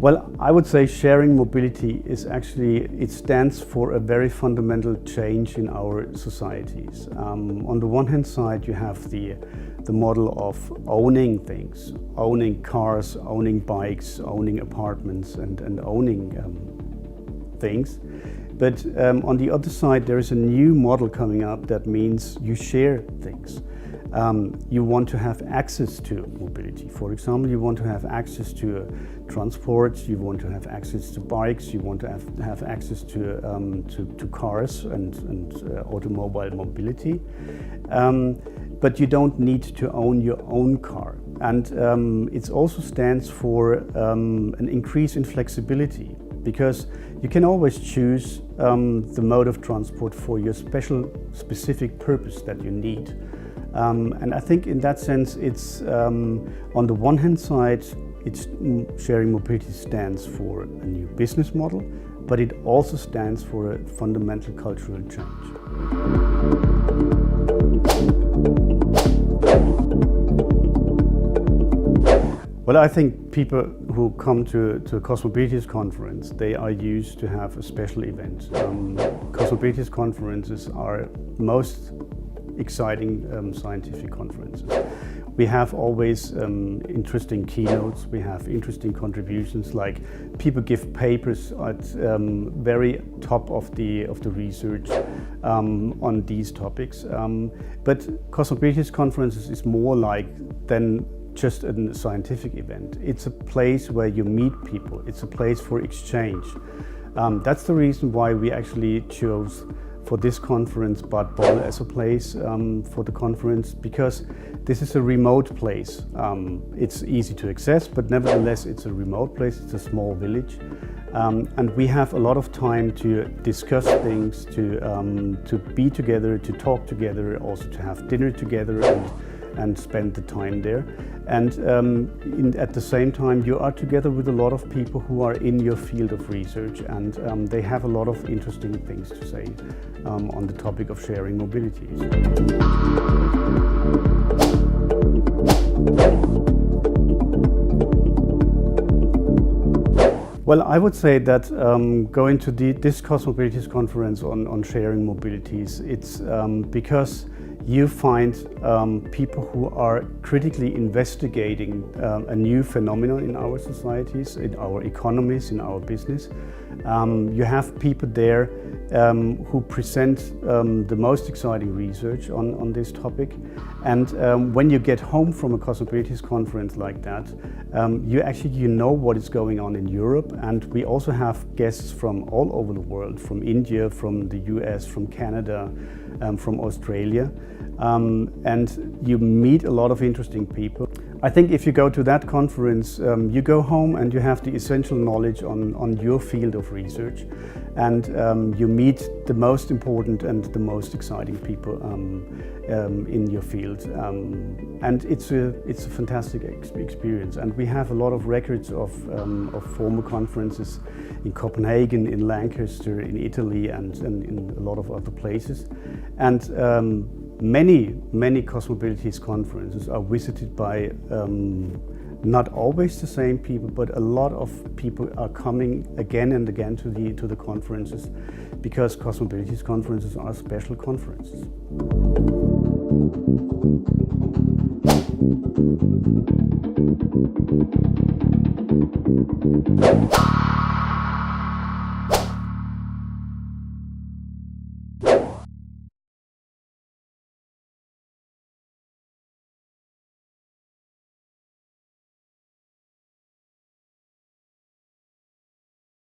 Well, I would say sharing mobility is actually, it stands for a very fundamental change in our societies. On the one hand side, you have the model of owning things, owning cars, owning bikes, owning apartments, and owning things. But on the other side, there is a new model coming up that means you share things. You want to have access to mobility. For example, you want to have access to transport, you want to have access to bikes, you want to have access to cars and automobile mobility. But you don't need to own your own car. And it also stands for an increase in flexibility, because you can always choose the mode of transport for your specific purpose that you need. And I think in that sense, it's on the one hand side, sharing mobility stands for a new business model, but it also stands for a fundamental cultural change. Well, I think people who come to a Cosmobilities conference, they are used to have a special event. Cosmobilities conferences are most exciting scientific conferences. We have always interesting keynotes, we have interesting contributions, like people give papers at very top of the research on these topics. But Cosmobilities conferences is more like than just a scientific event. It's a place where you meet people, it's a place for exchange. That's the reason why we actually chose for this conference Bad Boll as a place for the conference, because this is a remote place. It's easy to access, but nevertheless it's a remote place, it's a small village. And we have a lot of time to discuss things, to be together, to talk together, also to have dinner together and spend the time there. And at the same time, you are together with a lot of people who are in your field of research, and they have a lot of interesting things to say on the topic of sharing mobilities. Well, I would say that going to this Cosmobilities conference on sharing mobilities, it's because you find people who are critically investigating a new phenomenon in our societies, in our economies, in our business. You have people there who present the most exciting research on this topic. And when you get home from a Cosmobilities conference like that, you know what is going on in Europe. And we also have guests from all over the world, from India, from the US, from Canada, from Australia. And you meet a lot of interesting people. I think if you go to that conference, you go home and you have the essential knowledge on your field of research, and you meet the most important and the most exciting people in your field. And it's a fantastic experience. And we have a lot of records of former conferences in Copenhagen, in Lancaster, in Italy, and in a lot of other places. And many Cosmobilities conferences are visited by not always the same people, but a lot of people are coming again and again to the conferences, because Cosmobilities conferences are special conferences.